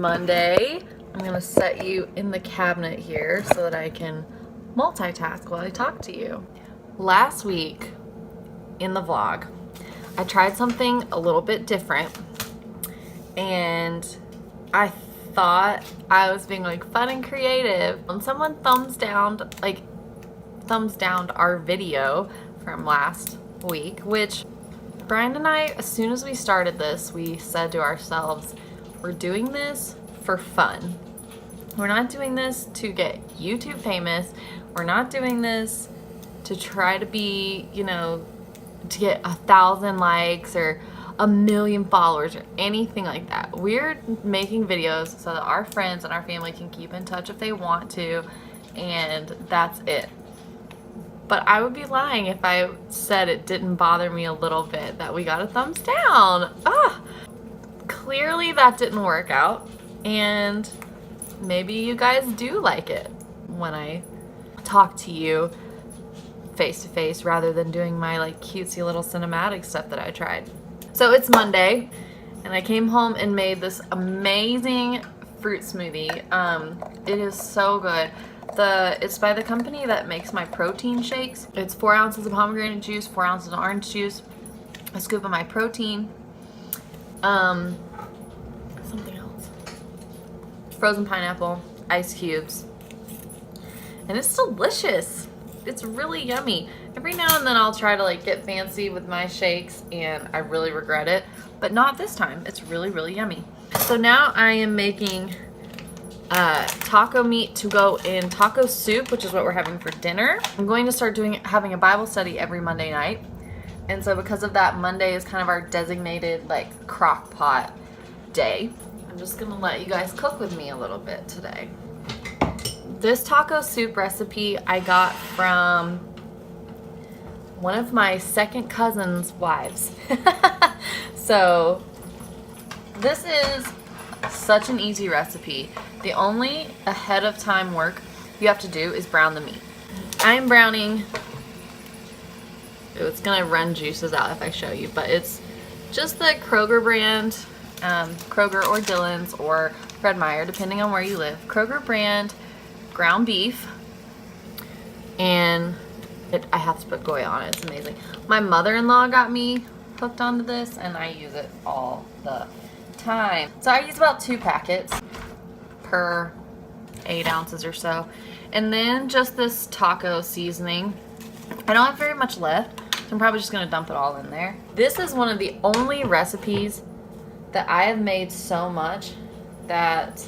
Monday. I'm gonna set you in the cabinet here so that I can multitask while I talk to you. Last week in the vlog, I tried something a little bit different, and I thought I was being like fun and creative. When someone thumbs down our video from last week, which Brian and I, as soon as we started this, we said to ourselves, we're doing this for fun. We're not doing this to get YouTube famous. We're not doing this to try to be, you know, to get 1,000 likes or 1,000,000 followers or anything like that. We're making videos so that our friends and our family can keep in touch if they want to, and that's it. But I would be lying if I said it didn't bother me a little bit that we got a thumbs down. Clearly that didn't work out, and maybe you guys do like it when I talk to you face to face rather than doing my like cutesy little cinematic stuff that I tried. So it's Monday, and I came home and made this amazing fruit smoothie. It is so good. It's by the company that makes my protein shakes. It's 4 ounces of pomegranate juice, 4 ounces of orange juice, a scoop of my protein, something else, frozen pineapple, ice cubes, and it's delicious. It's really yummy. Every now and then I'll try to like get fancy with my shakes, and I really regret it, but not this time. It's really, really yummy. So now I am making taco meat to go in taco soup, which is what we're having for dinner. I'm going to start having a Bible study every Monday night, and so because of that, Monday is kind of our designated like crock pot day. I'm just gonna let you guys cook with me a little bit today. This taco soup recipe I got from one of my second cousin's wives. So this is such an easy recipe. The only ahead of time work you have to do is brown the meat. I'm browning, it's gonna run juices out if I show you, but it's just the Kroger brand, Kroger or Dillon's or Fred Meyer, depending on where you live. Kroger brand ground beef, and I have to put Goya on it. It's amazing. My mother-in-law got me hooked onto this, and I use it all the time. So I use about 2 packets per 8 ounces or so, and then just this taco seasoning. I don't have very much left, so I'm probably just gonna dump it all in there. This is one of the only recipes that I have made so much that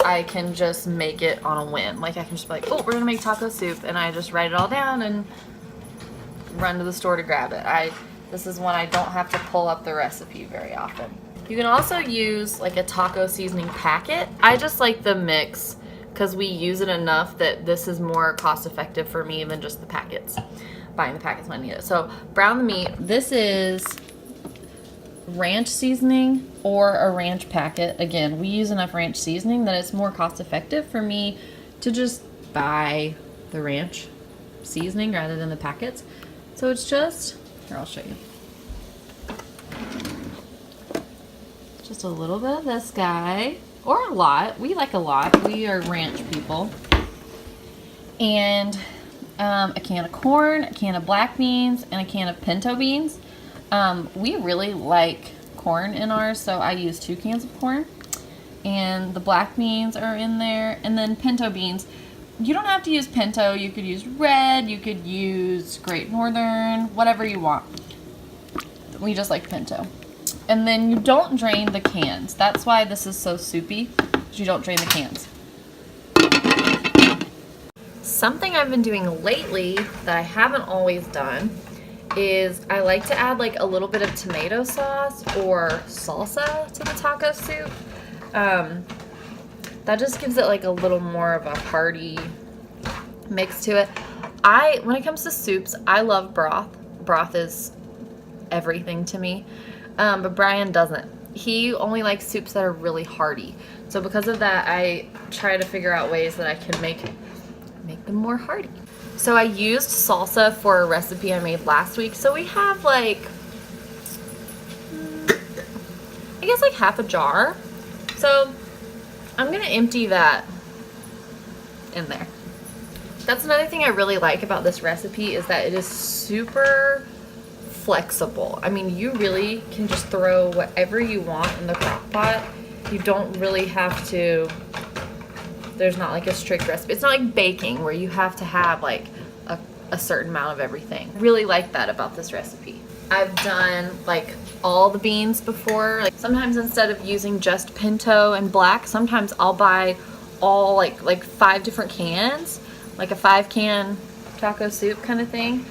I can just make it on a whim. Like I can just be like, oh, we're gonna make taco soup, and I just write it all down and run to the store to grab it. This is one I don't have to pull up the recipe very often. You can also use like a taco seasoning packet. I just like the mix because we use it enough that this is more cost effective for me than just the packets. Buying the packets when I need it. So brown the meat. This is ranch seasoning or a ranch packet. Again, we use enough ranch seasoning that it's more cost effective for me to just buy the ranch seasoning rather than the packets. So it's just, here, I'll show you. Just a little bit of this guy, or a lot. We like a lot. We are ranch people. And a can of corn, a can of black beans, and a can of pinto beans. We really like corn in ours, so I use 2 cans of corn. And the black beans are in there, and then pinto beans. You don't have to use pinto. You could use red, you could use Great Northern, whatever you want. We just like pinto. And then you don't drain the cans. That's why this is so soupy, because you don't drain the cans. Something I've been doing lately that I haven't always done is I like to add like a little bit of tomato sauce or salsa to the taco soup. That just gives it like a little more of a hearty mix to it. When it comes to soups, I love broth. Broth is everything to me. But Brian doesn't. He only likes soups that are really hearty. So because of that, I try to figure out ways that I can make them more hearty. So I used salsa for a recipe I made last week. So we have like, I guess like half a jar. So I'm gonna empty that in there. That's another thing I really like about this recipe is that it is super flexible. I mean, you really can just throw whatever you want in the crock pot. You don't really have to, there's not like a strict recipe. It's not like baking where you have to have like a certain amount of everything. Really like that about this recipe. I've done like all the beans before. Like sometimes instead of using just pinto and black, sometimes I'll buy all like 5 different cans, like a 5-can taco soup kind of thing.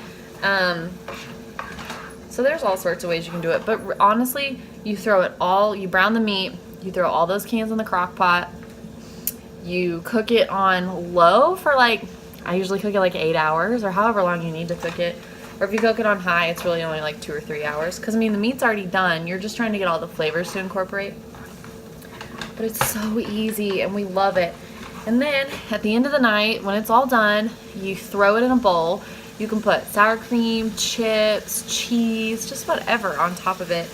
So there's all sorts of ways you can do it, but honestly, you throw it all, you brown the meat, you throw all those cans in the crock pot, you cook it on low for like, I usually cook it like 8 hours or however long you need to cook it. Or if you cook it on high, it's really only like 2 or 3 hours. Because I mean, the meat's already done. You're just trying to get all the flavors to incorporate. But it's so easy and we love it. And then at the end of the night, when it's all done, you throw it in a bowl. You can put sour cream, chips, cheese, just whatever on top of it.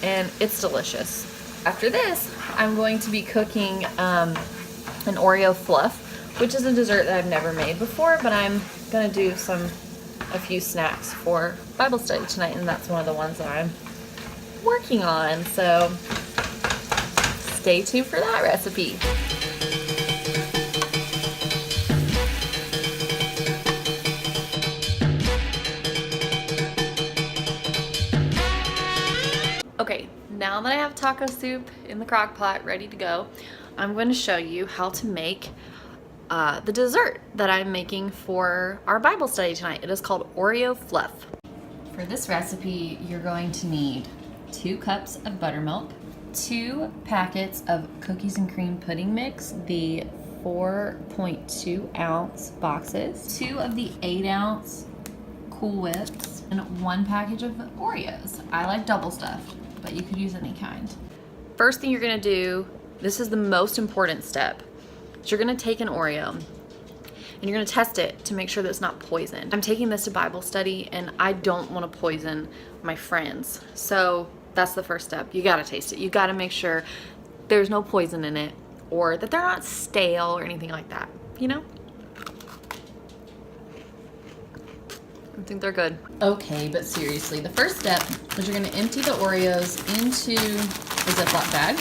And it's delicious. After this, I'm going to be cooking an OREO FLUFF, which is a dessert that I've never made before, but I'm going to do a few snacks for Bible study tonight, and that's one of the ones that I'm working on. So stay tuned for that recipe. Okay, now that I have taco soup in the crock pot ready to go, I'm going to show you how to make the dessert that I'm making for our Bible study tonight. It is called OREO FLUFF. For this recipe, you're going to need 2 cups of buttermilk, 2 packets of cookies and cream pudding mix, the 4.2 ounce boxes, 2 of the 8 ounce Cool Whips, and 1 package of Oreos. I like double stuffed, but you could use any kind. First thing you're gonna do, this is the most important step. So you're gonna take an Oreo and you're gonna test it to make sure that it's not poisoned. I'm taking this to Bible study and I don't wanna poison my friends. So that's the first step. You gotta taste it. You gotta make sure there's no poison in it or that they're not stale or anything like that, you know? I think they're good. Okay, but seriously, the first step is you're gonna empty the Oreos into a Ziploc bag.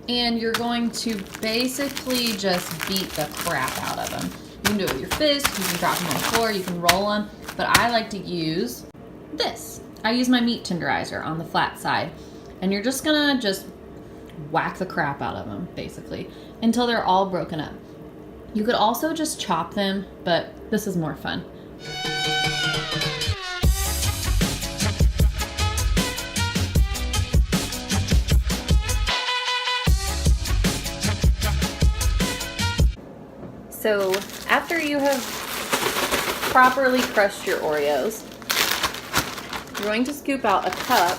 And you're going to basically just beat the crap out of them. You can do it with your fist, you can drop them on the floor, you can roll them, but I like to use this. I use my meat tenderizer on the flat side. And you're just gonna whack the crap out of them, basically, until they're all broken up. You could also just chop them, but this is more fun. So after you have properly crushed your Oreos, you're going to scoop out a cup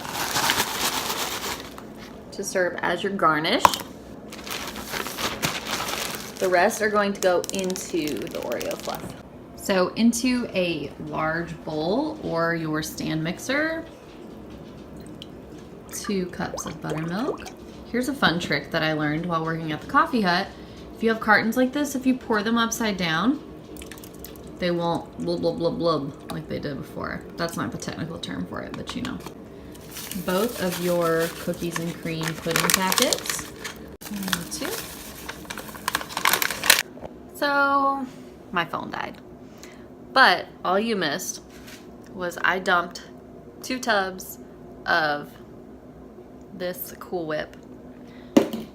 to serve as your garnish. The rest are going to go into the OREO FLUFF. So into a large bowl or your stand mixer, 2 cups of buttermilk. Here's a fun trick that I learned while working at the coffee hut. If you have cartons like this, if you pour them upside down, they won't blub blub blub blub like they did before. That's not the technical term for it, but you know. Both of your cookies and cream pudding packets. 2. So my phone died. But all you missed was I dumped 2 tubs of this Cool Whip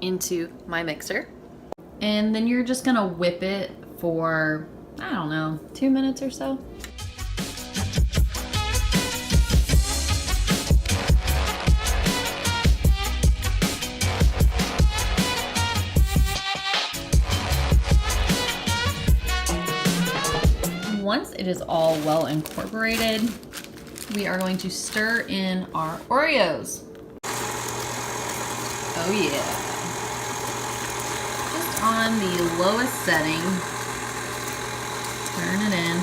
into my mixer. And then you're just gonna whip it for, I don't know, 2 minutes or so. Once it is all well incorporated, we are going to stir in our Oreos. Oh yeah. Just on the lowest setting. Turn it in.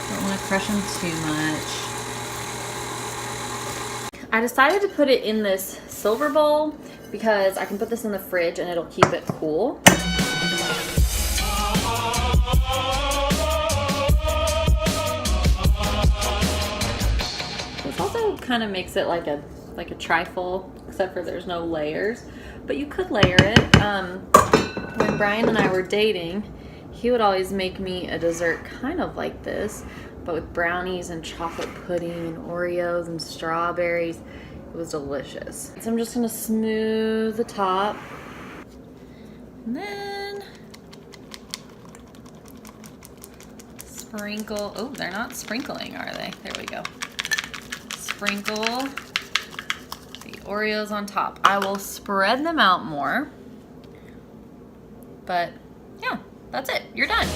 Don't want to crush them too much. I decided to put it in this silver bowl because I can put this in the fridge and it'll keep it cool. This also kind of makes it like a trifle, except for there's no layers, but you could layer it. When Brian and I were dating, he would always make me a dessert kind of like this, but with brownies and chocolate pudding and Oreos and strawberries. It was delicious. So I'm just gonna smooth the top, and then sprinkle. Oh, they're not sprinkling, are they? There we go. Sprinkle the Oreos on top. I will spread them out more, but yeah, that's it. You're done.